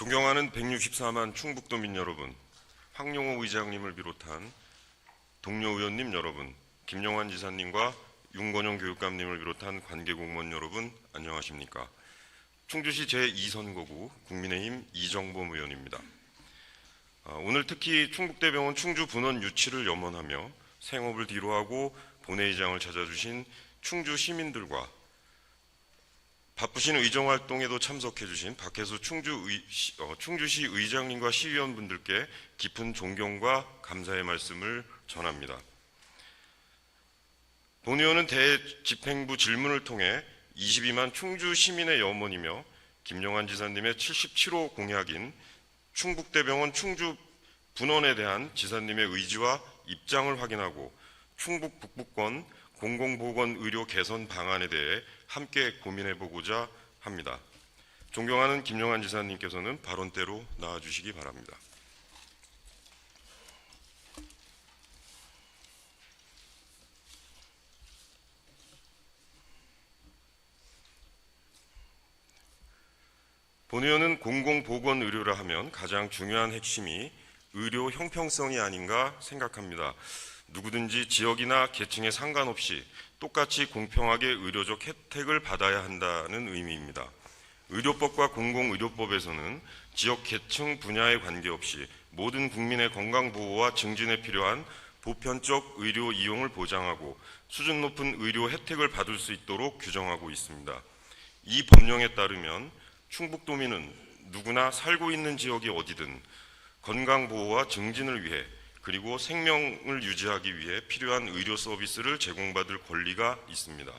존경하는 164만 충북도민 여러분, 황용호 의장님을 비롯한 동료 의원님 여러분, 김영환 지사님과 윤건영 교육감님을 비롯한 관계공무원 여러분, 안녕하십니까? 충주시 제2선거구 국민의힘 이정범 의원입니다. 오늘 특히 충북대병원 충주 분원 유치를 염원하며 생업을 뒤로하고 본회의장을 찾아주신 충주 시민들과 바쁘신 의정활동에도 참석해주신 박혜수 충주시 의장님과 시의원분들께 깊은 존경과 감사의 말씀을 전합니다. 본 의원은 대집행부 질문을 통해 22만 충주 시민의 염원이며 김영환 지사님의 77호 공약인 충북대병원 충주 분원에 대한 지사님의 의지와 입장을 확인하고 충북 북부권 공공보건의료 개선 방안에 대해 함께 고민해보고자 합니다. 존경하는 김영환 지사님께서는 발언대로 나와주시기 바랍니다. 본 의원은 공공보건의료라 하면 가장 중요한 핵심이 의료 형평성이 아닌가 생각합니다. 누구든지 지역이나 계층에 상관없이 똑같이 공평하게 의료적 혜택을 받아야 한다는 의미입니다. 의료법과 공공의료법에서는 지역 계층 분야에 관계없이 모든 국민의 건강보호와 증진에 필요한 보편적 의료 이용을 보장하고 수준 높은 의료 혜택을 받을 수 있도록 규정하고 있습니다. 이 법령에 따르면 충북도민은 누구나 살고 있는 지역이 어디든 건강보호와 증진을 위해 그리고 생명을 유지하기 위해 필요한 의료 서비스를 제공받을 권리가 있습니다.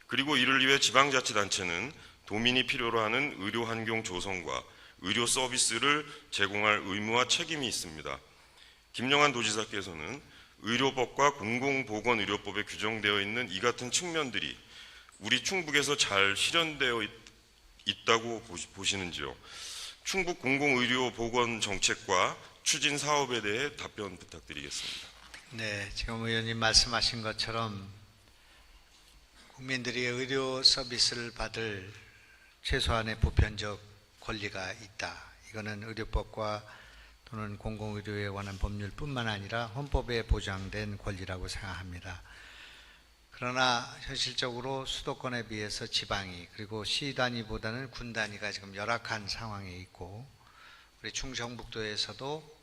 그리고 이를 위해 지방자치단체는 도민이 필요로 하는 의료 환경 조성과 의료 서비스를 제공할 의무와 책임이 있습니다. 김영환 도지사께서는 의료법과 공공보건의료법에 규정되어 있는 이 같은 측면들이 우리 충북에서 잘 실현되어 있다고 보시는지요? 충북 공공의료보건정책과 추진 사업에 대해 답변 부탁드리겠습니다. 네, 지금 의원님 말씀하신 것처럼 국민들이 의료 서비스를 받을 최소한의 보편적 권리가 있다. 이거는 의료법과 또는 공공의료에 관한 법률뿐만 아니라 헌법에 보장된 권리라고 생각합니다. 그러나 현실적으로 수도권에 비해서 지방이 그리고 시 단위보다는 군 단위가 지금 열악한 상황에 있고 우리 충청북도에서도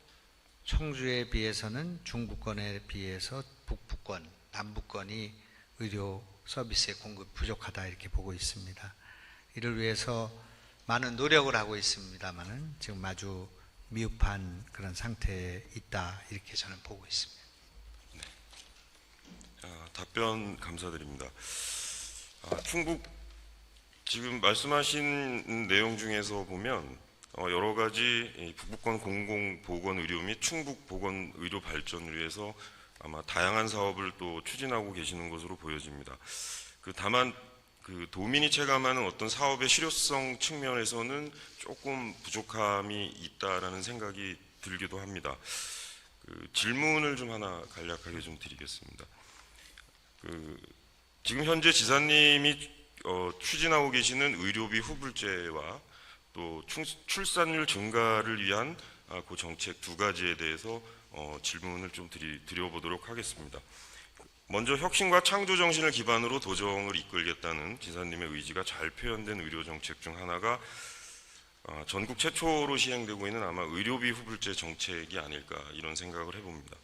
청주에 비해서는 중부권에 비해서 북부권, 남부권이 의료 서비스의 공급 부족하다 이렇게 보고 있습니다. 이를 위해서 많은 노력을 하고 있습니다만은 지금 아주 미흡한 그런 상태에 있다 이렇게 저는 보고 있습니다. 네. 답변 감사드립니다. 충북 지금 말씀하신 내용 중에서 보면 여러 가지 북부권 공공보건의료 및 충북보건의료 발전을 위해서 아마 다양한 사업을 또 추진하고 계시는 것으로 보여집니다. 다만 도민이 체감하는 어떤 사업의 실효성 측면에서는 조금 부족함이 있다라는 생각이 들기도 합니다. 질문을 좀 하나 간략하게 좀 드리겠습니다. 지금 현재 지사님이 추진하고 계시는 의료비 후불제와 또 출산율 증가를 위한 그 정책 두 가지에 대해서 질문을 좀 드려보도록 하겠습니다. 먼저 혁신과 창조 정신을 기반으로 도정을 이끌겠다는 지사님의 의지가 잘 표현된 의료 정책 중 하나가 전국 최초로 시행되고 있는 아마 의료비 후불제 정책이 아닐까 이런 생각을 해봅니다.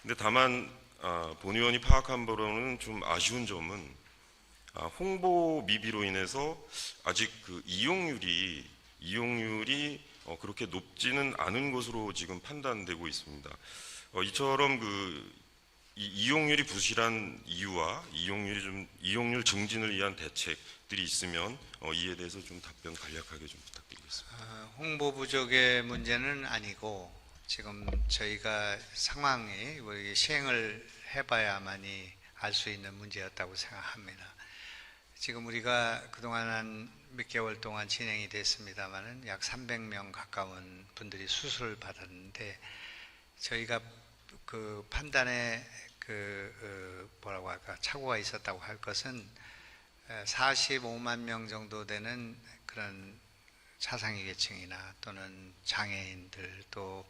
근데 다만 본 의원이 파악한 바로는 좀 아쉬운 점은 홍보 미비로 인해서 아직 이용률이 그렇게 높지는 않은 것으로 지금 판단되고 있습니다. 이처럼 이용률이 부실한 이유와 이용률 증진을 위한 대책들이 있으면 이에 대해서 좀 답변 간략하게 좀 부탁드리겠습니다. 홍보 부족의 문제는 아니고 지금 저희가 상황이 시행을 해봐야만이 알 수 있는 문제였다고 생각합니다. 지금 우리가 그동안 한 몇 개월 동안 진행이 됐습니다만은 약 300명 가까운 분들이 수술을 받았는데 저희가 그 판단에 뭐라고 할까 착오가 있었다고 할 것은 45만 명 정도 되는 그런 차상위 계층이나 또는 장애인들 또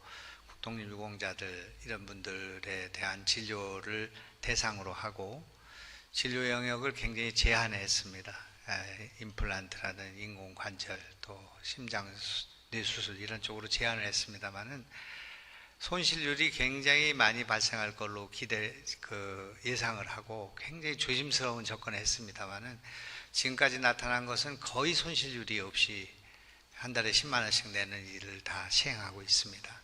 독립유공자들 이런 분들에 대한 진료를 대상으로 하고 진료 영역을 굉장히 제한했습니다. 임플란트라든 인공관절 또 심장 뇌수술 이런 쪽으로 제한을 했습니다만은 손실률이 굉장히 많이 발생할 걸로 예상을 하고 굉장히 조심스러운 접근을 했습니다만은 지금까지 나타난 것은 거의 손실률이 없이 한 달에 10만 원씩 내는 일을 다 시행하고 있습니다.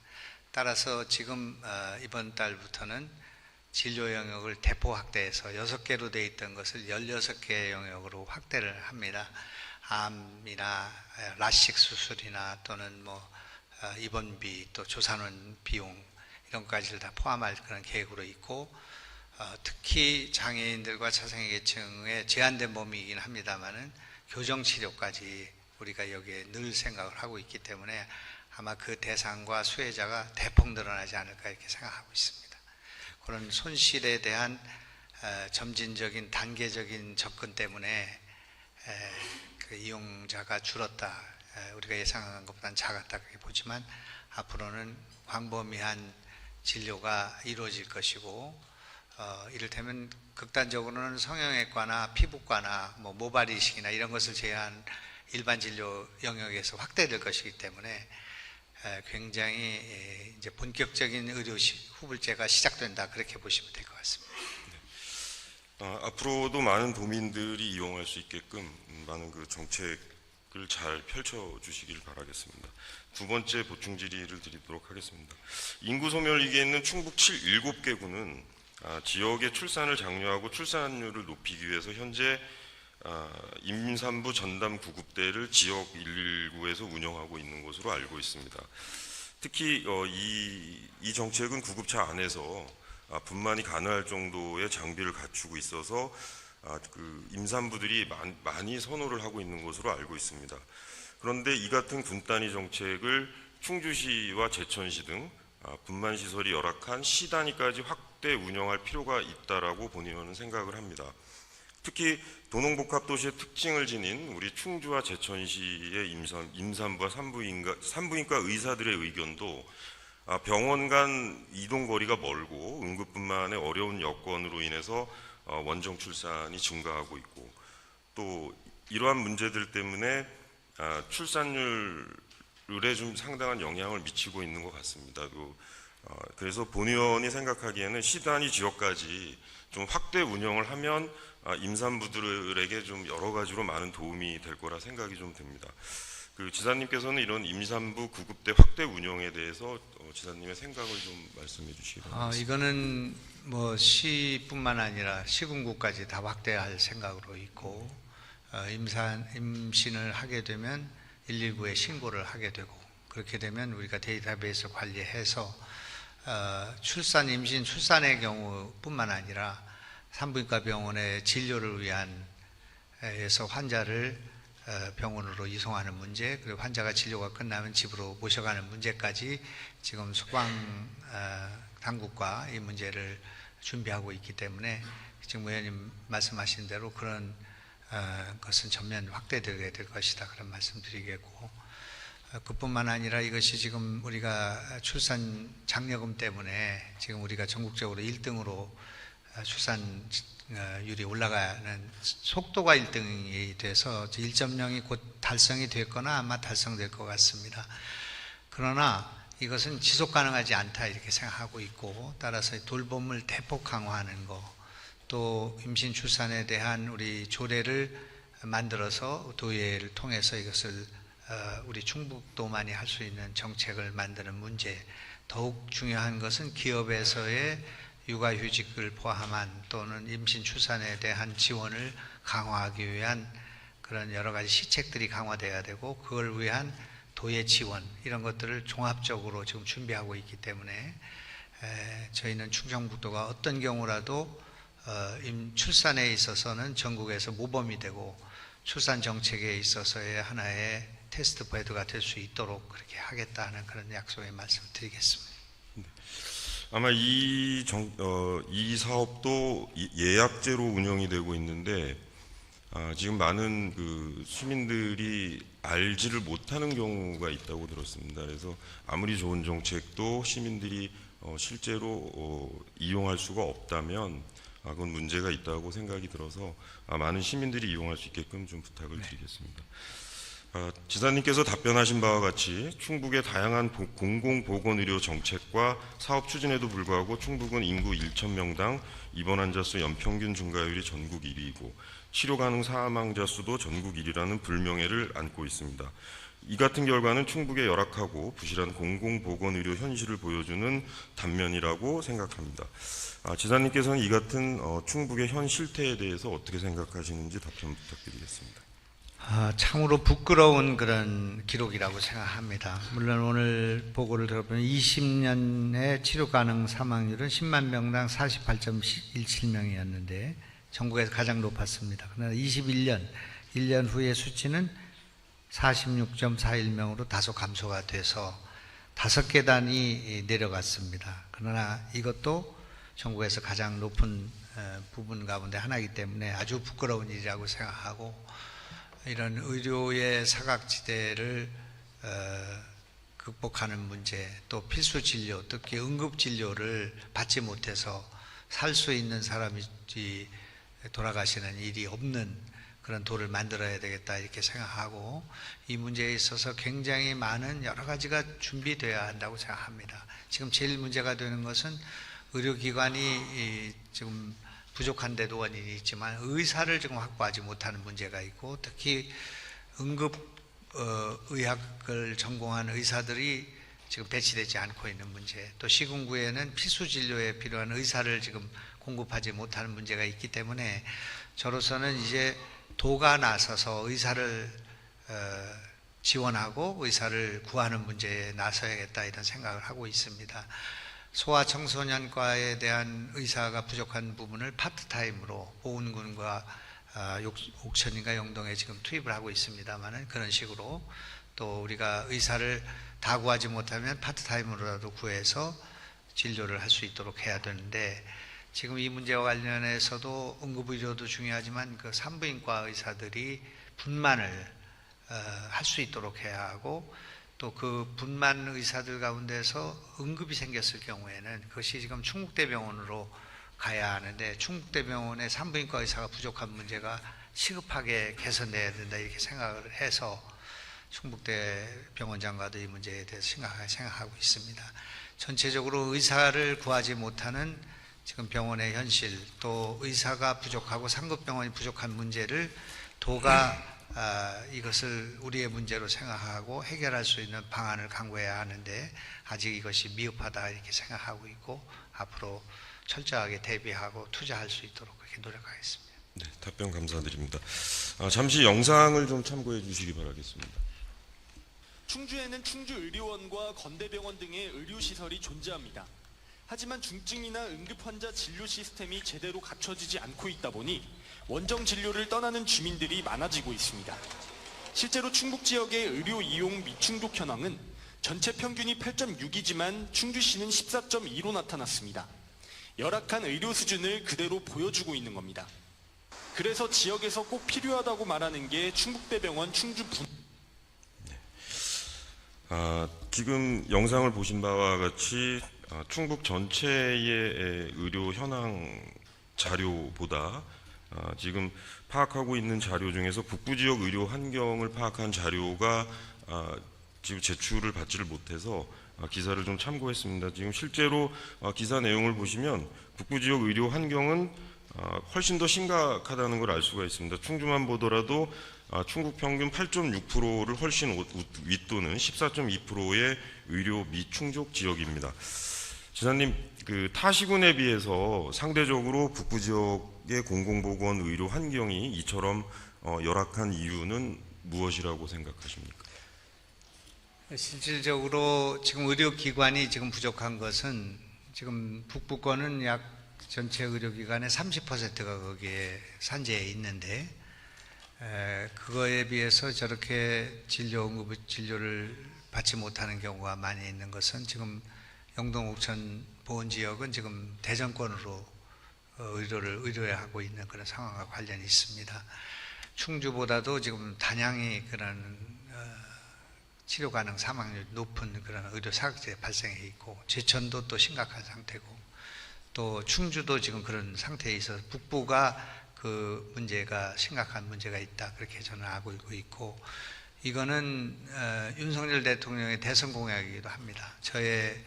따라서 지금 이번 달부터는 진료 영역을 대폭 확대해서 6개로 되어 있던 것을 16개 영역으로 확대를 합니다. 암이나 라식 수술이나 또는 입원비 또 조산원 비용 이런 것까지를 다 포함할 그런 계획으로 있고 특히 장애인들과 차상위 계층의 제한된 범위이긴 합니다만은 교정 치료까지 우리가 여기에 늘 생각을 하고 있기 때문에 아마 그 대상과 수혜자가 대폭 늘어나지 않을까 이렇게 생각하고 있습니다. 그런 손실에 대한 점진적인 단계적인 접근 때문에 그 이용자가 줄었다. 우리가 예상한 것보다는 작았다 그렇게 보지만 앞으로는 광범위한 진료가 이루어질 것이고 이를테면 극단적으로는 성형외과나 피부과나 모발 이식이나 이런 것을 제외한 일반 진료 영역에서 확대될 것이기 때문에 굉장히 이제 본격적인 의료 후불제가 시작된다 그렇게 보시면 될 것 같습니다. 앞으로도 많은 도민들이 이용할 수 있게끔 많은 그 정책을 잘 펼쳐 주시길 바라겠습니다. 두 번째 보충 질의를 드리도록 하겠습니다. 인구 소멸 위기에 있는 충북 7개구는 지역의 출산을 장려하고 출산율을 높이기 위해서 현재 임산부 전담 구급대를 지역 119에서 운영하고 있는 것으로 알고 있습니다. 특히 이 정책은 구급차 안에서 분만이 가능할 정도의 장비를 갖추고 있어서 그 임산부들이 많이 선호를 하고 있는 것으로 알고 있습니다. 그런데 이 같은 분단위 정책을 충주시와 제천시 등 분만 시설이 열악한 시 단위까지 확대 운영할 필요가 있다라고 본의원은 생각을 합니다. 특히 도농복합도시의 특징을 지닌 우리 충주와 제천시의 임산부와 산부인과 의사들의 의견도 병원 간 이동 거리가 멀고 응급분만의 어려운 여건으로 인해서 원정 출산이 증가하고 있고 또 이러한 문제들 때문에 출산율에 좀 상당한 영향을 미치고 있는 것 같습니다. 그래서 본의원이 생각하기에는 시단위 지역까지 좀 확대 운영을 하면 임산부들에게 좀 여러 가지로 많은 도움이 될 거라 생각이 좀 됩니다. 그 지사님께서는 이런 임산부 구급대 확대 운영에 대해서 지사님의 생각을 좀 말씀해 주시기 바랍니다. 이거는 시뿐만 아니라 시군구까지 다 확대할 생각으로 있고 임신을 하게 되면 119에 신고를 하게 되고 그렇게 되면 우리가 데이터베이스 관리해서 임신 출산의 경우뿐만 아니라 산부인과 병원의 진료를 위한 에서 환자를 병원으로 이송하는 문제, 그리고 환자가 진료가 끝나면 집으로 모셔가는 문제까지 지금 소방 당국과 이 문제를 준비하고 있기 때문에 지금 의원님 말씀하신 대로 그런 것은 전면 확대되게 될 것이다 그런 말씀드리겠고 그뿐만 아니라 이것이 지금 우리가 출산 장려금 때문에 지금 우리가 전국적으로 1등으로 출산율이 올라가는 속도가 1등이 돼서 1.0이 곧 달성이 됐거나 아마 달성될 것 같습니다. 그러나 이것은 지속 가능하지 않다 이렇게 생각하고 있고 따라서 돌봄을 대폭 강화하는 거, 또 임신 출산에 대한 우리 조례를 만들어서 도의회를 통해서 이것을 우리 충북도만이 할 수 있는 정책을 만드는 문제, 더욱 중요한 것은 기업에서의 육아휴직을 포함한 또는 임신 출산에 대한 지원을 강화하기 위한 그런 여러 가지 시책들이 강화돼야 되고 그걸 위한 도의 지원 이런 것들을 종합적으로 지금 준비하고 있기 때문에 저희는 충청북도가 어떤 경우라도 출산에 있어서는 전국에서 모범이 되고 출산 정책에 있어서의 하나의 테스트 베드가 될 수 있도록 그렇게 하겠다는 그런 약속의 말씀을 드리겠습니다. 아마 이 사업도 예약제로 운영이 되고 있는데 지금 많은 그 시민들이 알지를 못하는 경우가 있다고 들었습니다. 그래서 아무리 좋은 정책도 시민들이 실제로 이용할 수가 없다면 그건 문제가 있다고 생각이 들어서 많은 시민들이 이용할 수 있게끔 좀 부탁을 드리겠습니다. 지사님께서 답변하신 바와 같이 충북의 다양한 공공보건의료 정책과 사업 추진에도 불구하고 충북은 인구 1,000명당 입원 환자 수 연평균 증가율이 전국 1위이고 치료 가능 사망자 수도 전국 1위라는 불명예를 안고 있습니다. 이 같은 결과는 충북의 열악하고 부실한 공공보건의료 현실을 보여주는 단면이라고 생각합니다. 지사님께서는 이 같은 충북의 현 실태에 대해서 어떻게 생각하시는지 답변 부탁드리겠습니다. 참으로 부끄러운 그런 기록이라고 생각합니다. 물론 오늘 보고를 들어보면 20년의 치료 가능 사망률은 10만 명당 48.17명이었는데 전국에서 가장 높았습니다. 그러나 21년, 1년 후의 수치는 46.41명으로 다소 감소가 돼서 5계단이 내려갔습니다. 그러나 이것도 전국에서 가장 높은 부분 가운데 하나이기 때문에 아주 부끄러운 일이라고 생각하고 이런 의료의 사각지대를 극복하는 문제, 또 필수 진료, 특히 응급 진료를 받지 못해서 살 수 있는 사람이 돌아가시는 일이 없는 그런 도를 만들어야 되겠다 이렇게 생각하고 이 문제에 있어서 굉장히 많은 여러 가지가 준비되어야 한다고 생각합니다. 지금 제일 문제가 되는 것은 의료기관이 지금 부족한 데도 원인이 있지만 의사를 지금 확보하지 못하는 문제가 있고 특히 응급 의학을 전공한 의사들이 지금 배치되지 않고 있는 문제, 또 시군구에는 필수 진료에 필요한 의사를 지금 공급하지 못하는 문제가 있기 때문에 저로서는 이제 도가 나서서 의사를 지원하고 의사를 구하는 문제에 나서야겠다 이런 생각을 하고 있습니다. 소아청소년과에 대한 의사가 부족한 부분을 파트타임으로 보은군과 옥천인가 영동에 지금 투입을 하고 있습니다만은 그런 식으로 또 우리가 의사를 다 구하지 못하면 파트타임으로라도 구해서 진료를 할 수 있도록 해야 되는데 지금 이 문제와 관련해서도 응급의료도 중요하지만 그 산부인과 의사들이 분만을 할 수 있도록 해야 하고 또 그 분만 의사들 가운데서 응급이 생겼을 경우에는 그것이 지금 충북대병원으로 가야 하는데 충북대병원에 산부인과 의사가 부족한 문제가 시급하게 개선돼야 된다 이렇게 생각을 해서 충북대병원장과도 이 문제에 대해서 생각하고 있습니다. 전체적으로 의사를 구하지 못하는 지금 병원의 현실, 또 의사가 부족하고 상급병원이 부족한 문제를 도가 이것을 우리의 문제로 생각하고 해결할 수 있는 방안을 강구해야 하는데 아직 이것이 미흡하다 이렇게 생각하고 있고 앞으로 철저하게 대비하고 투자할 수 있도록 그렇게 노력하겠습니다. 네, 답변 감사드립니다. 잠시 영상을 좀 참고해 주시기 바라겠습니다. 충주에는 충주의료원과 건대병원 등의 의료시설이 존재합니다. 하지만 중증이나 응급환자 진료 시스템이 제대로 갖춰지지 않고 있다 보니 원정 진료를 떠나는 주민들이 많아지고 있습니다. 실제로 충북 지역의 의료 이용 미충족 현황은 전체 평균이 8.6이지만 충주시는 14.2로 나타났습니다. 열악한 의료 수준을 그대로 보여주고 있는 겁니다. 그래서 지역에서 꼭 필요하다고 말하는 게 충북대병원 충주분. 지금 영상을 보신 바와 같이 충북 전체의 의료 현황 자료보다 지금 파악하고 있는 자료 중에서 북부 지역 의료 환경을 파악한 자료가 지금 제출을 받지를 못해서 기사를 좀 참고했습니다. 지금 실제로 기사 내용을 보시면 북부 지역 의료 환경은 훨씬 더 심각하다는 걸 알 수가 있습니다. 충주만 보더라도 충북 평균 8.6%를 훨씬 윗도는 14.2%의 의료 미충족 지역입니다. 지사님, 그 타시군에 비해서 상대적으로 북부 지역의 공공보건 의료 환경이 이처럼 열악한 이유는 무엇이라고 생각하십니까? 실질적으로 지금 의료기관이 지금 부족한 것은 지금 북부권은 약 전체 의료기관의 30%가 거기에 산재해 있는데 그거에 비해서 저렇게 응급 진료를 받지 못하는 경우가 많이 있는 것은 지금 영동 옥천 보은 지역은 지금 대전권으로 의료를 의뢰하고 있는 그런 상황과 관련이 있습니다. 충주보다도 지금 단양이 그런 치료 가능 사망률 높은 그런 의료 사각지대 발생해 있고, 제천도 또 심각한 상태고, 또 충주도 지금 그런 상태에 있어서 북부가 그 문제가 심각한 문제가 있다, 그렇게 저는 알고 있고, 이거는 윤석열 대통령의 대선 공약이기도 합니다. 저의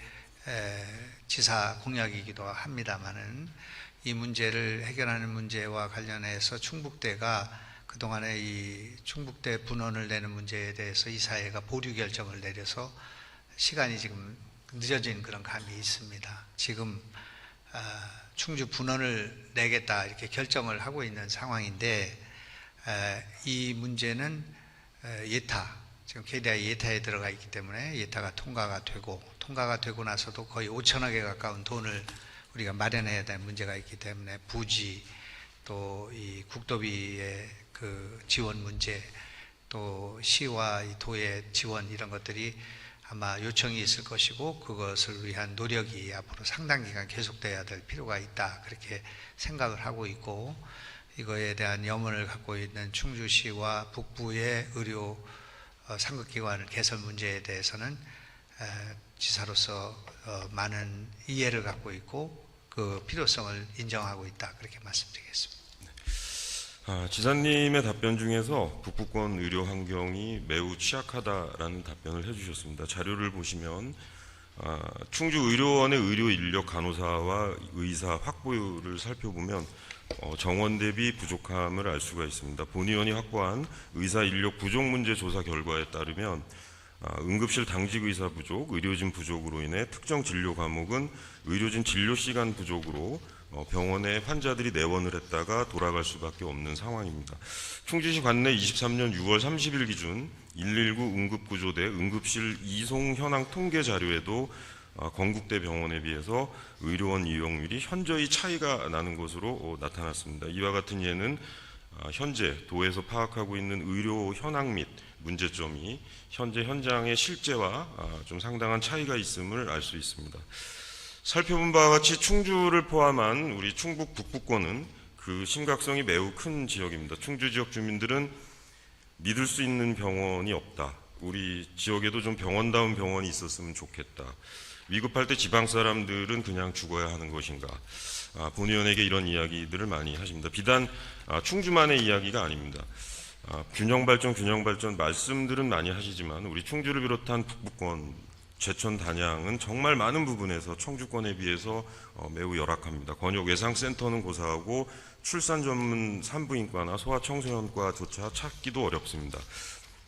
지사 공약이기도 합니다만은, 이 문제를 해결하는 문제와 관련해서 충북대가 그동안에 이 충북대 분원을 내는 문제에 대해서 이사회가 보류 결정을 내려서 시간이 지금 늦어진 그런 감이 있습니다. 지금 충주 분원을 내겠다 이렇게 결정을 하고 있는 상황인데, 이 문제는 예타, 지금 KDI 예타에 들어가 있기 때문에 예타가 통과가 되고 나서도 거의 5천억에 가까운 돈을 우리가 마련해야 될 문제가 있기 때문에, 부지, 또 이 국도비의 그 지원 문제, 또 시와 이 도의 지원, 이런 것들이 아마 요청이 있을 것이고, 그것을 위한 노력이 앞으로 상당 기간 계속돼야 될 필요가 있다, 그렇게 생각을 하고 있고, 이거에 대한 염원을 갖고 있는 충주시와 북부의 의료 상급기관 개설 문제에 대해서는 지사로서 많은 이해를 갖고 있고, 그 필요성을 인정하고 있다, 그렇게 말씀드리겠습니다. 지사님의 답변 중에서 북부권 의료 환경이 매우 취약하다라는 답변을 해주셨습니다. 자료를 보시면 충주의료원의 의료 인력 간호사와 의사 확보율을 살펴보면 정원 대비 부족함을 알 수가 있습니다. 본의원이 확보한 의사 인력 부족 문제 조사 결과에 따르면 응급실 당직 의사 부족, 의료진 부족으로 인해 특정 진료 과목은 의료진 진료 시간 부족으로 병원에 환자들이 내원을 했다가 돌아갈 수밖에 없는 상황입니다. 충주시 관내 23년 6월 30일 기준 119 응급구조대 응급실 이송 현황 통계 자료에도 건국대 병원에 비해서 의료원 이용률이 현저히 차이가 나는 것으로 나타났습니다. 이와 같은 예는 현재 도에서 파악하고 있는 의료 현황 및 문제점이 현재 현장의 실제와 좀 상당한 차이가 있음을 알 수 있습니다. 살펴본 바와 같이 충주를 포함한 우리 충북 북부권은 그 심각성이 매우 큰 지역입니다. 충주 지역 주민들은 믿을 수 있는 병원이 없다. 우리 지역에도 좀 병원다운 병원이 있었으면 좋겠다. 위급할 때 지방 사람들은 그냥 죽어야 하는 것인가. 본의원에게 이런 이야기들을 많이 하십니다. 비단 충주만의 이야기가 아닙니다. 균형 발전 말씀들은 많이 하시지만 우리 충주를 비롯한 북부권, 제천, 단양은 정말 많은 부분에서 청주권에 비해서 매우 열악합니다. 권역 외상센터는 고사하고 출산 전문 산부인과나 소아청소년과조차 찾기도 어렵습니다.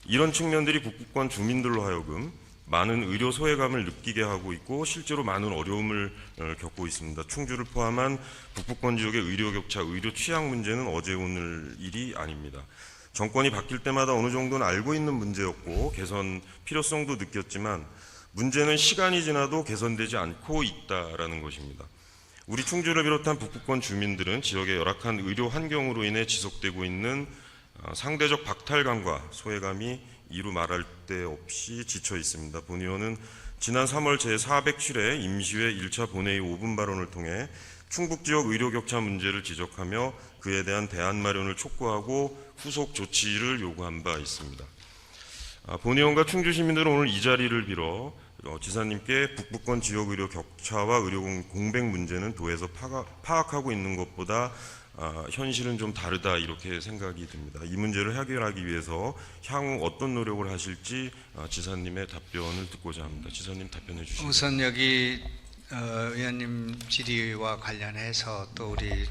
이런 측면들이 북부권 주민들로 하여금 많은 의료 소외감을 느끼게 하고 있고 실제로 많은 어려움을 겪고 있습니다. 충주를 포함한 북부권 지역의 의료 격차, 의료 취약 문제는 어제 오늘 일이 아닙니다. 정권이 바뀔 때마다 어느 정도는 알고 있는 문제였고 개선 필요성도 느꼈지만 문제는 시간이 지나도 개선되지 않고 있다라는 것입니다. 우리 충주를 비롯한 북부권 주민들은 지역의 열악한 의료 환경으로 인해 지속되고 있는 상대적 박탈감과 소외감이 이루 말할 데 없이 지쳐 있습니다. 본의원은 지난 3월 제407회 임시회 1차 본회의 5분 발언을 통해 충북 지역 의료 격차 문제를 지적하며 그에 대한 대안 마련을 촉구하고 후속 조치를 요구한 바 있습니다. 본의원과 충주 시민들은 오늘 이 자리를 빌어 지사님께 북부권 지역 의료 격차와 의료 공백 문제는 도에서 파악하고 있는 것보다 현실은 좀 다르다 이렇게 생각이 듭니다. 이 문제를 해결하기 위해서 향후 어떤 노력을 하실지 지사님의 답변을 듣고자 합니다. 지사님 답변해 주시죠. 우선 여기 의원님 질의와 관련해서 또 우리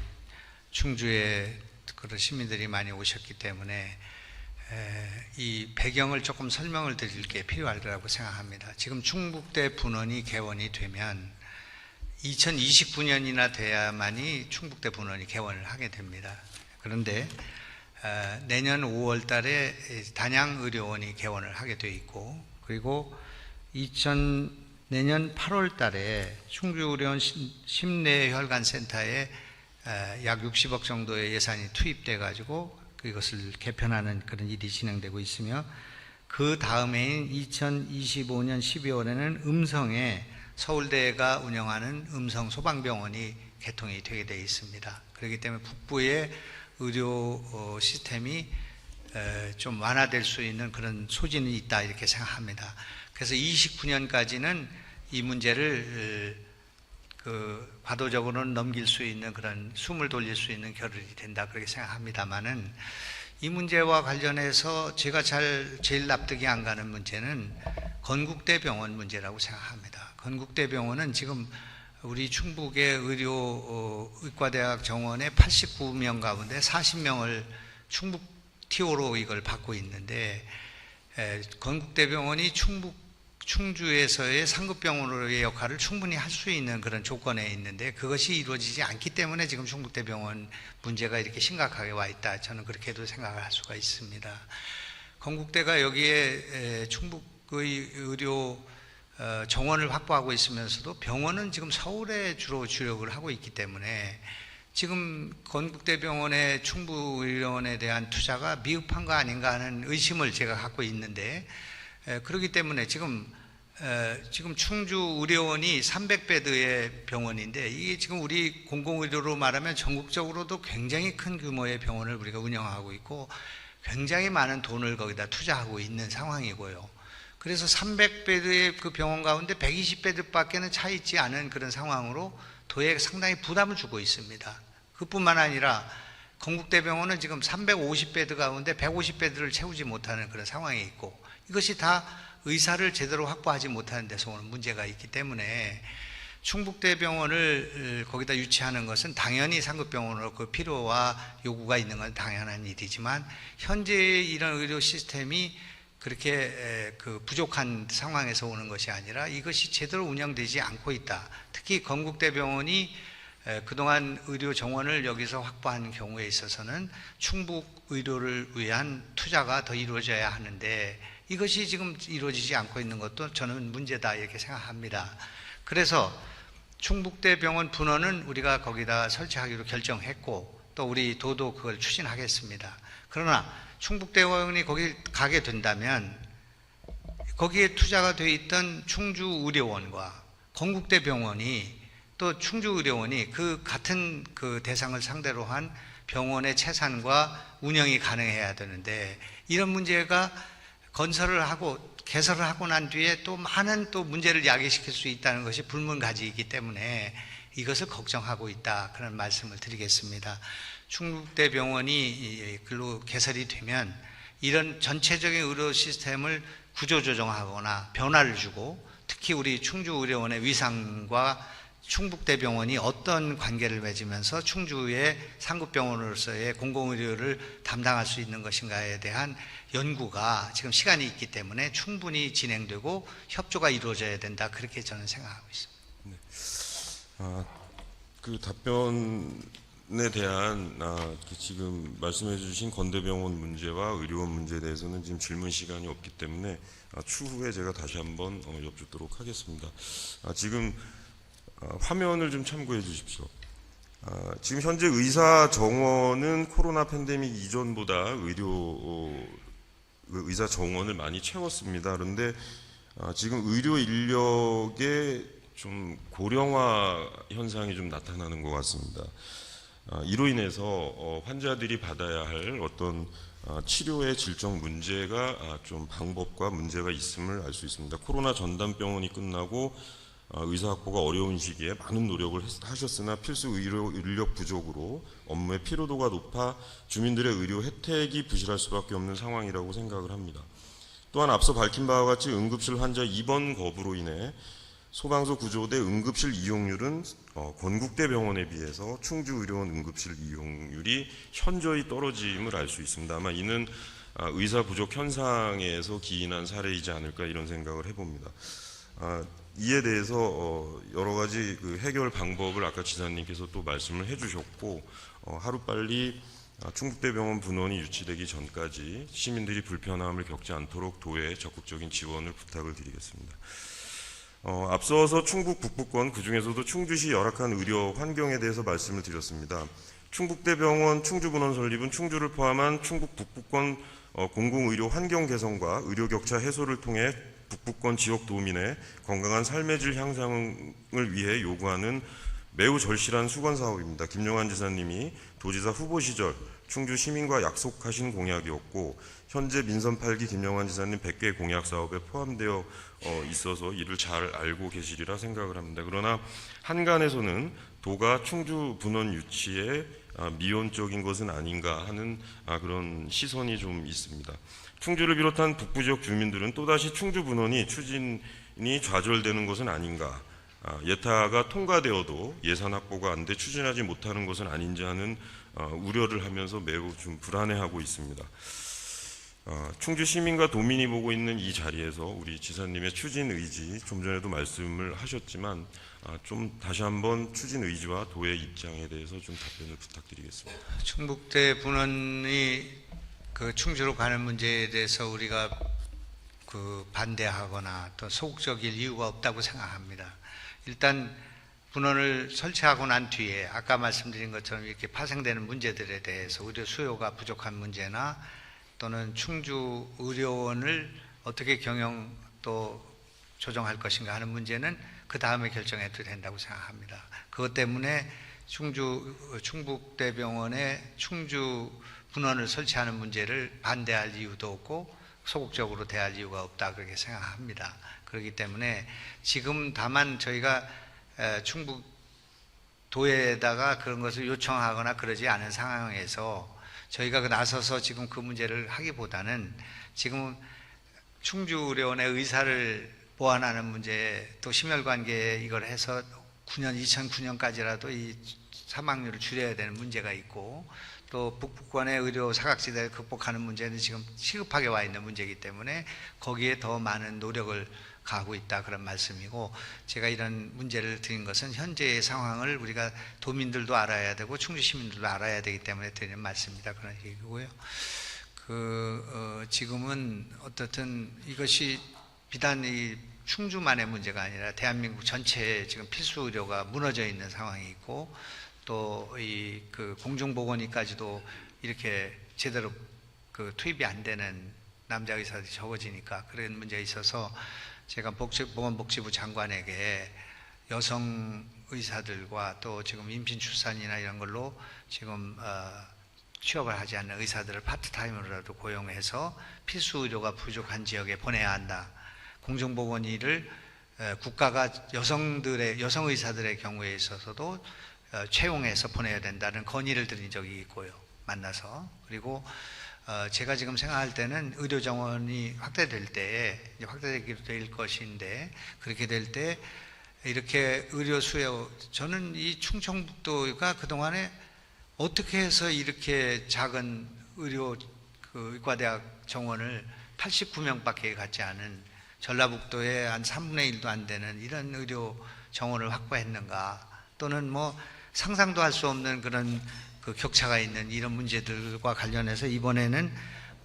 충주에 그런 시민들이 많이 오셨기 때문에 이 배경을 조금 설명을 드릴 게 필요할 거라고 생각합니다. 지금 충북대 분원이 개원이 되면 2029년이나 돼야만이 충북대 분원이 개원을 하게 됩니다. 그런데 내년 5월 달에 단양의료원이 개원을 하게 돼 있고, 그리고 내년 8월 달에 충주의료원 심내혈관센터에 약 60억 정도의 예산이 투입돼 가지고 이것을 개편하는 그런 일이 진행되고 있으며, 그 다음해인 2025년 12월에는 음성에 서울대가 운영하는 음성 소방병원이 개통이 되게 되어 있습니다. 그렇기 때문에 북부의 의료 시스템이 좀 완화될 수 있는 그런 소지는 있다 이렇게 생각합니다. 그래서 29년까지는 이 문제를 과도적으로는 넘길 수 있는 그런 숨을 돌릴 수 있는 겨를이 된다 그렇게 생각합니다만은 이 문제와 관련해서 제가 제일 납득이 안 가는 문제는 건국대병원 문제라고 생각합니다. 건국대병원은 지금 우리 충북의 의과대학 정원의 89명 가운데 40명을 충북 TO로 이걸 받고 있는데 건국대병원이 충주에서의 상급병원으로의 역할을 충분히 할 수 있는 그런 조건에 있는데 그것이 이루어지지 않기 때문에 지금 충북대병원 문제가 이렇게 심각하게 와 있다. 저는 그렇게도 생각을 할 수가 있습니다. 건국대가 여기에 충북의 의료 정원을 확보하고 있으면서도 병원은 지금 서울에 주로 주력을 하고 있기 때문에 지금 건국대병원의 충북의료원에 대한 투자가 미흡한 거 아닌가 하는 의심을 제가 갖고 있는데 그렇기 때문에 지금 충주의료원이 300베드의 병원인데 이게 지금 우리 공공의료로 말하면 전국적으로도 굉장히 큰 규모의 병원을 우리가 운영하고 있고 굉장히 많은 돈을 거기다 투자하고 있는 상황이고요. 그래서 300베드의 그 병원 가운데 120베드밖에는 차 있지 않은 그런 상황으로 도에 상당히 부담을 주고 있습니다. 그뿐만 아니라 건국대병원은 지금 350베드 가운데 150베드를 채우지 못하는 그런 상황이 있고 이것이 다 의사를 제대로 확보하지 못하는 데서 오는 문제가 있기 때문에 충북대병원을 거기다 유치하는 것은 당연히 상급병원으로 그 필요와 요구가 있는 건 당연한 일이지만 현재 이런 의료 시스템이 그렇게 부족한 상황에서 오는 것이 아니라 이것이 제대로 운영되지 않고 있다. 특히 건국대병원이 그동안 의료 정원을 여기서 확보한 경우에 있어서는 충북 의료를 위한 투자가 더 이루어져야 하는데 이것이 지금 이루어지지 않고 있는 것도 저는 문제다 이렇게 생각합니다. 그래서 충북대병원 분원은 우리가 거기다 설치하기로 결정했고 또 우리 도도 그걸 추진하겠습니다. 그러나 충북대병원이 거기 가게 된다면 거기에 투자가 되어 있던 충주의료원과 건국대병원이 또 충주의료원이 그 같은 그 대상을 상대로 한 병원의 채산과 운영이 가능해야 되는데 이런 문제가 건설을 하고 개설을 하고 난 뒤에 또 많은 또 문제를 야기시킬 수 있다는 것이 불문가지이기 때문에 이것을 걱정하고 있다 그런 말씀을 드리겠습니다. 충북대병원이 글로 개설이 되면 이런 전체적인 의료 시스템을 구조조정하거나 변화를 주고 특히 우리 충주의료원의 위상과 충북대병원이 어떤 관계를 맺으면서 충주의 상급병원으로서의 공공의료를 담당할 수 있는 것인가에 대한 연구가 지금 시간이 있기 때문에 충분히 진행되고 협조가 이루어져야 된다 그렇게 저는 생각하고 있습니다. 그 답변에 대한 지금 말씀해 주신 건대병원 문제와 의료원 문제에 대해서는 지금 질문 시간이 없기 때문에 추후에 제가 다시 한번 여쭙도록 하겠습니다. 지금 화면을 좀 참고해 주십시오. 지금 현재 의사 정원은 코로나 팬데믹 이전보다 의사 정원을 많이 채웠습니다. 그런데 지금 의료 인력의 좀 고령화 현상이 좀 나타나는 것 같습니다. 이로 인해서 환자들이 받아야 할 어떤 치료의 질적 문제가 좀 방법과 문제가 있음을 알 수 있습니다. 코로나 전담병원이 끝나고 의사 확보가 어려운 시기에 많은 노력을 하셨으나 필수 의료 인력 부족으로 업무의 피로도가 높아 주민들의 의료 혜택이 부실할 수밖에 없는 상황이라고 생각을 합니다. 또한 앞서 밝힌 바와 같이 응급실 환자 입원 거부로 인해 소방서 구조대 응급실 이용률은 건국대병원에 비해서 충주의료원 응급실 이용률이 현저히 떨어짐을 알 수 있습니다. 아마 이는 의사 부족 현상에서 기인한 사례이지 않을까 이런 생각을 해봅니다. 이에 대해서 여러 가지 그 해결 방법을 아까 지사님께서 또 말씀을 해주셨고 하루빨리 충북대병원 분원이 유치되기 전까지 시민들이 불편함을 겪지 않도록 도에 적극적인 지원을 부탁을 드리겠습니다. 앞서서 충북 북부권 그중에서도 충주시 열악한 의료 환경에 대해서 말씀을 드렸습니다. 충북대병원 충주분원 설립은 충주를 포함한 충북 북부권 공공의료 환경 개선과 의료 격차 해소를 통해 북부권 지역 도민의 건강한 삶의 질 향상을 위해 요구하는 매우 절실한 수건 사업입니다. 김용환 지사님이 도지사 후보 시절 충주 시민과 약속하신 공약이었고 현재 민선 8기 김영환 지사님 100개 공약 사업에 포함되어 있어서 이를 잘 알고 계시리라 생각을 합니다. 그러나 한간에서는 도가 충주 분원 유치에 미온적인 것은 아닌가 하는 그런 시선이 좀 있습니다. 충주를 비롯한 북부 지역 주민들은 또다시 충주 분원이 추진이 좌절되는 것은 아닌가, 예타가 통과되어도 예산 확보가 안 돼 추진하지 못하는 것은 아닌지 하는 우려를 하면서 매우 좀 불안해하고 있습니다. 충주 시민과 도민이 보고 있는 이 자리에서 우리 지사님의 추진 의지, 좀 전에도 말씀을 하셨지만 좀 다시 한번 추진 의지와 도의 입장에 대해서 좀 답변을 부탁드리겠습니다. 충북대 분원이 그 충주로 가는 문제에 대해서 우리가 그 반대하거나 또 소극적일 이유가 없다고 생각합니다. 일단 분원을 설치하고 난 뒤에 아까 말씀드린 것처럼 이렇게 파생되는 문제들에 대해서 의료 수요가 부족한 문제나 또는 충주 의료원을 어떻게 경영 또 조정할 것인가 하는 문제는 그 다음에 결정해도 된다고 생각합니다. 그것 때문에 충북대병원에 충주 분원을 설치하는 문제를 반대할 이유도 없고 소극적으로 대할 이유가 없다 그렇게 생각합니다. 그렇기 때문에 지금 다만 저희가 충북도에다가 그런 것을 요청하거나 그러지 않은 상황에서 저희가 나서서 지금 그 문제를 하기보다는 지금 충주의료원의 의사를 보완하는 문제, 또 심혈관계에 이걸 해서 2009년까지라도 이 사망률을 줄여야 되는 문제가 있고, 또 북부권의 의료 사각지대를 극복하는 문제는 지금 시급하게 와 있는 문제이기 때문에 거기에 더 많은 노력을 가고 있다 그런 말씀이고, 제가 이런 문제를 드린 것은 현재의 상황을 우리가 도민들도 알아야 되고 충주 시민들도 알아야 되기 때문에 드리는 말씀입니다. 그런 얘기고요. 지금은 어떻든 이것이 비단 이 충주만의 문제가 아니라 대한민국 전체에 지금 필수 의료가 무너져 있는 상황이 있고, 또 이 그 공중보건의까지도 이렇게 제대로 그 투입이 안 되는 남자 의사들이 적어지니까 그런 문제가 있어서 제가 보건복지부 장관에게 여성 의사들과 또 지금 임신 출산이나 이런 걸로 지금 취업을 하지 않는 의사들을 파트타임으로라도 고용해서 필수 의료가 부족한 지역에 보내야 한다. 공중보건의를 국가가 여성 의사들의 경우에 있어서도 채용해서 보내야 된다는 건의를 드린 적이 있고요. 만나서. 그리고 제가 지금 생각할 때는 의료 정원이 확대될 때에 확대되기로 될 것인데, 그렇게 될 때 이렇게 의료 수요, 저는 이 충청북도가 그동안에 어떻게 해서 이렇게 작은 의과대학 정원을 89명밖에 갖지 않은 전라북도에 한 3분의 1도 안 되는 이런 의료 정원을 확보했는가, 또는 뭐 상상도 할 수 없는 그런 그 격차가 있는 이런 문제들과 관련해서 이번에는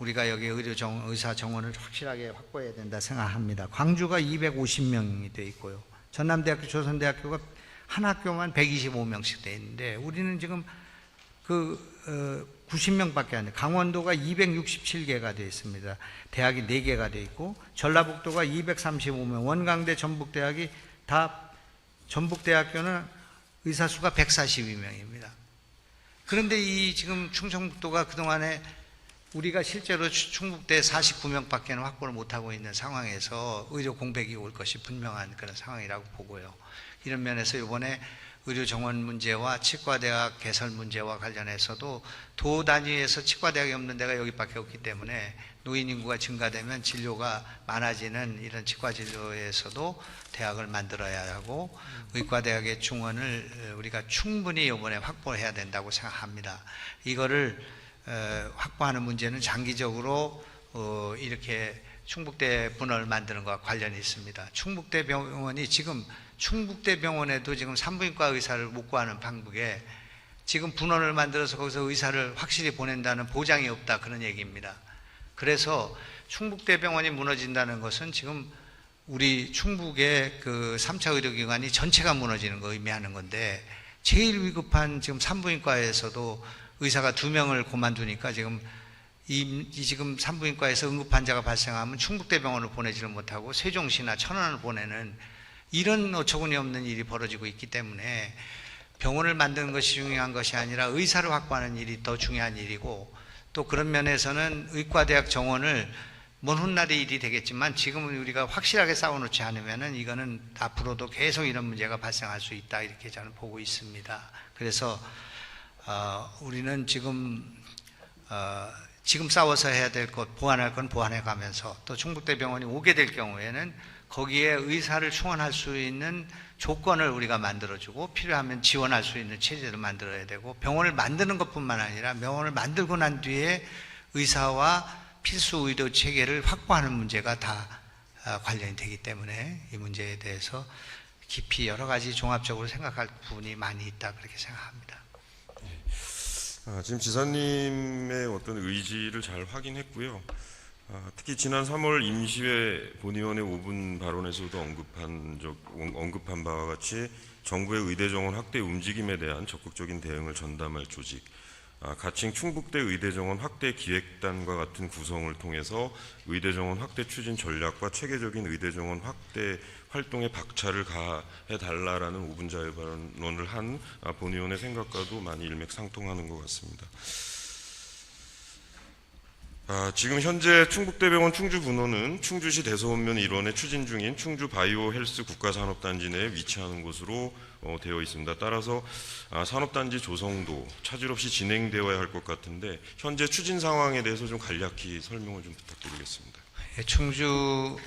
우리가 여기 의사 정원을 확실하게 확보해야 된다 생각합니다. 광주가 250명이 돼 있고요. 전남대학교, 조선대학교가 한 학교만 125명씩 돼 있는데 우리는 지금 90명밖에 안 돼요. 강원도가 267개가 되어 있습니다. 대학이 4개가 되어 있고, 전라북도가 235명, 원광대, 전북대학이 다, 전북대학교는 의사 수가 142명입니다. 그런데 이 지금 충청북도가 그동안에 우리가 실제로 충북대 49명밖에는 확보를 못하고 있는 상황에서 의료 공백이 올 것이 분명한 그런 상황이라고 보고요. 이런 면에서 이번에 의료 정원 문제와 치과대학 개설 문제와 관련해서도 도 단위에서 치과대학이 없는 데가 여기밖에 없기 때문에 노인 인구가 증가되면 진료가 많아지는 이런 치과 진료에서도 대학을 만들어야 하고, 의과대학의 중원을 우리가 충분히 이번에 확보해야 된다고 생각합니다. 이거를 확보하는 문제는 장기적으로 이렇게 충북대 분원을 만드는 것과 관련이 있습니다. 충북대 병원이 지금 충북대 병원에도 지금 산부인과 의사를 못 구하는 판국에 지금 분원을 만들어서 거기서 의사를 확실히 보낸다는 보장이 없다 그런 얘기입니다. 그래서 충북대 병원이 무너진다는 것은 지금 우리 충북의 그 3차 의료기관이 전체가 무너지는 거 의미하는 건데, 제일 위급한 지금 산부인과에서도 의사가 2명을 그만두니까 지금 지금 산부인과에서 응급 환자가 발생하면 충북대병원을 보내지를 못하고 세종시나 천안을 보내는 이런 어처구니 없는 일이 벌어지고 있기 때문에 병원을 만드는 것이 중요한 것이 아니라 의사를 확보하는 일이 더 중요한 일이고, 또 그런 면에서는 의과대학 정원을 먼 훗날의 일이 되겠지만 지금은 우리가 확실하게 쌓아놓지 않으면은 이거는 앞으로도 계속 이런 문제가 발생할 수 있다, 이렇게 저는 보고 있습니다. 그래서 우리는 지금 싸워서 해야 될 것, 보완할 건 보완해 가면서, 또 충북대병원이 오게 될 경우에는 거기에 의사를 충원할 수 있는 조건을 우리가 만들어주고 필요하면 지원할 수 있는 체제를 만들어야 되고, 병원을 만드는 것뿐만 아니라 병원을 만들고 난 뒤에 의사와 필수 의료 체계를 확보하는 문제가 다 관련이 되기 때문에 이 문제에 대해서 깊이 여러 가지 종합적으로 생각할 부분이 많이 있다, 그렇게 생각합니다. 지금 지사님의 어떤 의지를 잘 확인했고요. 특히 지난 3월 임시회 본의원의 5분 발언에서도 언급한 바와 같이 정부의 의대 정원 확대 움직임에 대한 적극적인 대응을 전담할 조직, 가칭 충북대 의대 정원 확대 기획단과 같은 구성을 통해서 의대 정원 확대 추진 전략과 체계적인 의대 정원 확대 활동에 박차를 가해 달라라는 5분 자유 발언을 한 본의원의 생각과도 많이 일맥상통하는 것 같습니다. 지금 현재 충북대병원 충주분원은 충주시 대서원면 일원에 추진 중인 충주 바이오 헬스 국가산업단지 내에 위치하는 곳으로 되어 있습니다. 따라서 산업단지 조성도 차질 없이 진행되어야 할 것 같은데 현재 추진 상황에 대해서 좀 간략히 설명을 좀 부탁드리겠습니다. 충주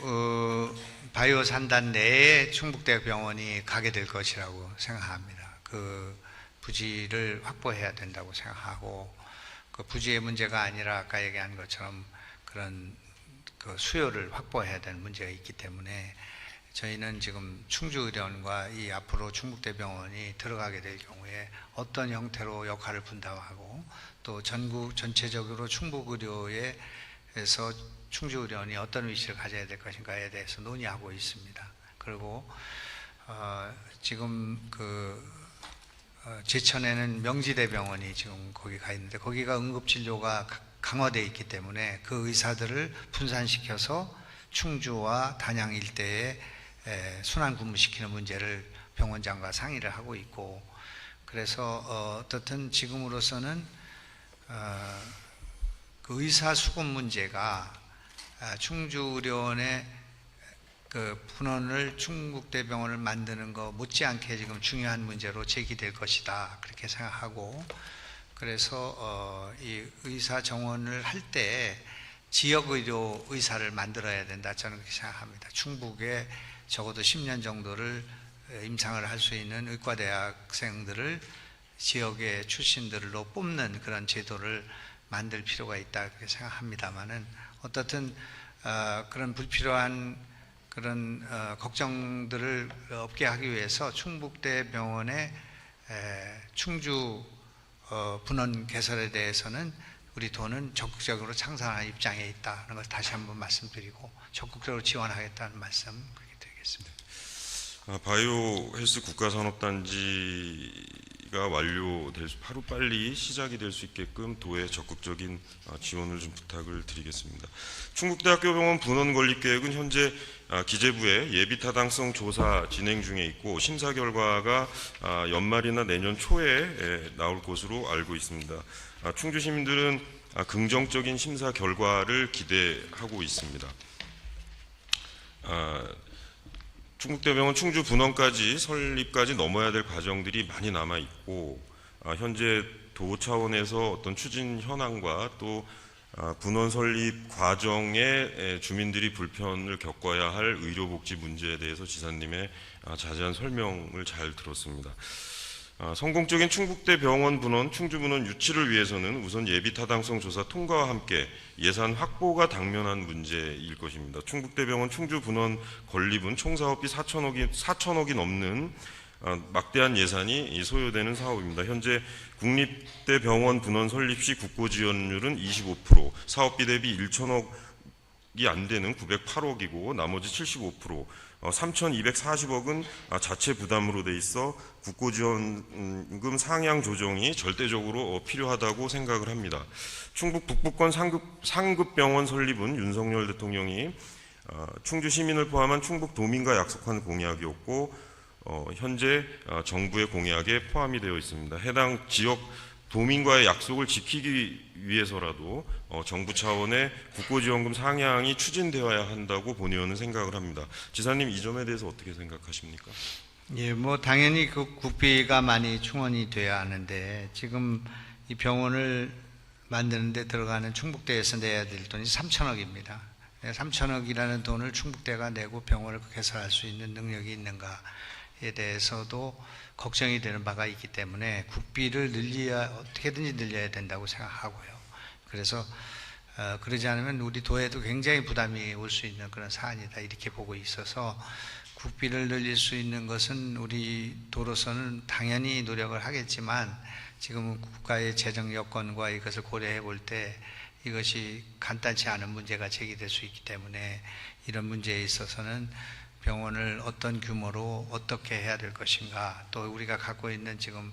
바이오 산단 내에 충북대병원이 가게 될 것이라고 생각합니다. 그 부지를 확보해야 된다고 생각하고, 그 부지의 문제가 아니라 아까 얘기한 것처럼 그런 그 수요를 확보해야 되는 문제가 있기 때문에 저희는 지금 충주의료원과 이 앞으로 충북대병원이 들어가게 될 경우에 어떤 형태로 역할을 분담하고, 또 전체적으로 충북의료에서 충주의료원이 어떤 위치를 가져야 될 것인가에 대해서 논의하고 있습니다. 그리고 지금 제천에는 명지대병원이 지금 거기 가 있는데, 거기가 응급진료가 강화되어 있기 때문에 그 의사들을 분산시켜서 충주와 단양 일대에 순환 근무시키는 문제를 병원장과 상의를 하고 있고, 그래서 어떻든 지금으로서는 그 의사 수급 문제가 충주의료원의 그 분원을 충북대병원을 만드는 거 못지않게 지금 중요한 문제로 제기될 것이다, 그렇게 생각하고, 그래서 이 의사 정원을 할 때 지역의료 의사를 만들어야 된다, 저는 그렇게 생각합니다. 충북에 적어도 10년 정도를 임상을 할 수 있는 의과대학생들을 지역의 출신들로 뽑는 그런 제도를 만들 필요가 있다, 그렇게 생각합니다만은, 어떻든 그런 불필요한 그런 걱정들을 없게 하기 위해서 충북대병원의 충주 분원 개설에 대해서는 우리 도는 적극적으로 창설하는 입장에 있다는 걸 다시 한번 말씀드리고, 적극적으로 지원하겠다는 말씀 그렇게 드리겠습니다. 바이오 헬스 국가산업단지가 완료될 하루빨리 시작이 될 수 있게끔 도의 적극적인 지원을 좀 부탁을 드리겠습니다. 충북대학교 병원 분원 건립 계획은 현재 기재부에 예비 타당성 조사 진행 중에 있고, 심사 결과가 연말이나 내년 초에 나올 것으로 알고 있습니다. 충주 시민들은 긍정적인 심사 결과를 기대하고 있습니다. 충북대병원 충주 분원까지 설립까지 넘어야 될 과정들이 많이 남아 있고, 현재 도 차원에서 어떤 추진 현황과 또 분원 설립 과정에 주민들이 불편을 겪어야 할 의료복지 문제에 대해서 지사님의 자세한 설명을 잘 들었습니다. 성공적인 충북대병원 분원, 충주분원 유치를 위해서는 우선 예비 타당성 조사 통과와 함께 예산 확보가 당면한 문제일 것입니다. 충북대병원 충주분원 건립은 총 사업비 4천억이 넘는 막대한 예산이 소요되는 사업입니다. 현재 국립대병원 분원 설립 시 국고 지원율은 25%, 사업비 대비 1천억이 안 되는 908억이고 나머지 75%, 3,240억은 자체 부담으로 돼 있어 국고 지원금 상향 조정이 절대적으로 필요하다고 생각을 합니다. 충북 북부권 상급병원 설립은 윤석열 대통령이 충주 시민을 포함한 충북 도민과 약속한 공약이었고, 현재 정부의 공약에 포함이 되어 있습니다. 해당 지역 도민과의 약속을 지키기 위해서라도 정부 차원의 국고지원금 상향이 추진되어야 한다고 본 의원은 생각을 합니다. 지사님, 이 점에 대해서 어떻게 생각하십니까? 예, 뭐 당연히 그 국비가 많이 충원이 돼야 하는데 지금 이 병원을 만드는데 들어가는 충북대에서 내야 될 돈이 3천억입니다. 3천억이라는 돈을 충북대가 내고 병원을 개설할 수 있는 능력이 있는가에 대해서도 걱정이 되는 바가 있기 때문에 국비를 어떻게든지 늘려야 된다고 생각하고요. 그래서 그러지 않으면 우리 도에도 굉장히 부담이 올 수 있는 그런 사안이다, 이렇게 보고 있어서 국비를 늘릴 수 있는 것은 우리 도로서는 당연히 노력을 하겠지만 지금 국가의 재정 여건과 이것을 고려해 볼 때 이것이 간단치 않은 문제가 제기될 수 있기 때문에 이런 문제에 있어서는 병원을 어떤 규모로 어떻게 해야 될 것인가, 또 우리가 갖고 있는 지금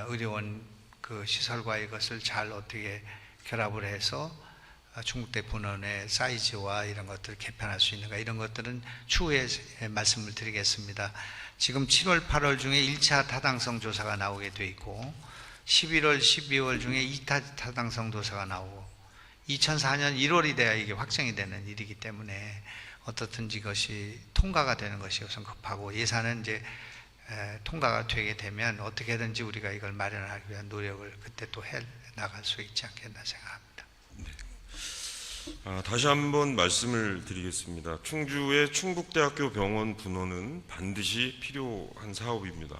의료원 그 시설과 이것을 잘 어떻게 결합을 해서 충북대 분원의 사이즈와 이런 것들을 개편할 수 있는가, 이런 것들은 추후에 말씀을 드리겠습니다. 지금 7월, 8월 중에 1차 타당성 조사가 나오게 돼 있고 11월, 12월 중에 2차 타당성 조사가 나오고 2004년 1월이 돼야 이게 확정이 되는 일이기 때문에 어떻든지 이것이 통과가 되는 것이 우선 급하고, 예산은 이제 통과가 되게 되면 어떻게든지 우리가 이걸 마련하기 위한 노력을 그때 또 해 나갈 수 있지 않겠나 생각합니다. 다시 한번 말씀을 드리겠습니다. 충주의 충북대학교 병원 분원은 반드시 필요한 사업입니다.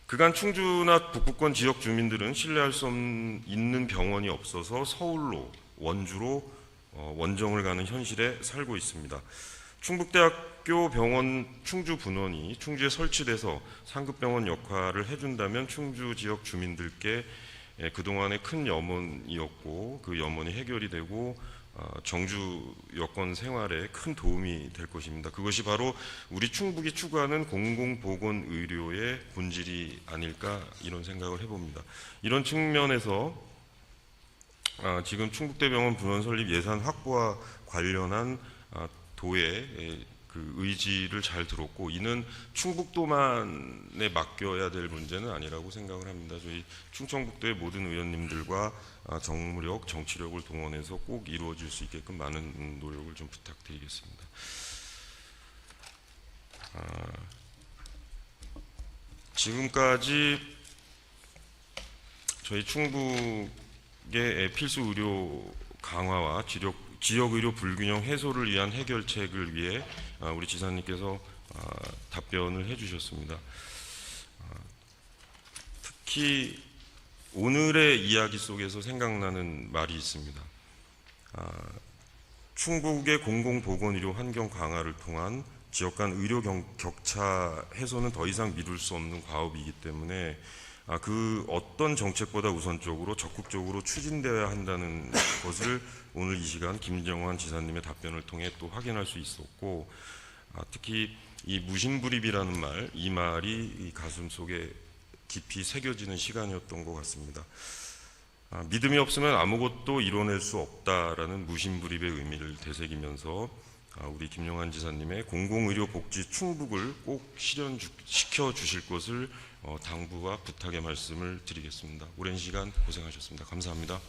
그간 충주나 북부권 지역 주민들은 신뢰할 수 있는 병원이 없어서 서울로, 원주로 원정을 가는 현실에 살고 있습니다. 충북대학교 병원 충주 분원이 충주에 설치돼서 상급병원 역할을 해준다면 충주 지역 주민들께 그동안의 큰 염원이었고 그 염원이 해결이 되고 정주 여건 생활에 큰 도움이 될 것입니다. 그것이 바로 우리 충북이 추구하는 공공보건의료의 본질이 아닐까, 이런 생각을 해봅니다. 이런 측면에서 지금 충북대병원 분원 설립 예산 확보와 관련한 도의 그 의지를 잘 들었고, 이는 충북도만에 맡겨야 될 문제는 아니라고 생각을 합니다. 저희 충청북도의 모든 의원님들과 정무력, 정치력을 동원해서 꼭 이루어질 수 있게끔 많은 노력을 좀 부탁드리겠습니다. 지금까지 저희 충북의 필수 의료 강화와 지역 의료 불균형 해소를 위한 해결책을 위해 우리 지사님께서 답변을 해주셨습니다. 특히 오늘의 이야기 속에서 생각나는 말이 있습니다. 충북의 공공보건의료 환경 강화를 통한 지역 간 의료 격차 해소는 더 이상 미룰 수 없는 과업이기 때문에 그 어떤 정책보다 우선적으로 적극적으로 추진되어야 한다는 것을 오늘 이 시간 김정환 지사님의 답변을 통해 또 확인할 수 있었고, 특히 이 무심불입이라는 말, 이 말이 이 가슴 속에 깊이 새겨지는 시간이었던 것 같습니다. 믿음이 없으면 아무것도 이뤄낼 수 없다라는 무심불입의 의미를 되새기면서 우리 김용환 지사님의 공공의료복지 충북을 꼭 실현시켜 주실 것을 당부와 부탁의 말씀을 드리겠습니다. 오랜 시간 고생하셨습니다. 감사합니다.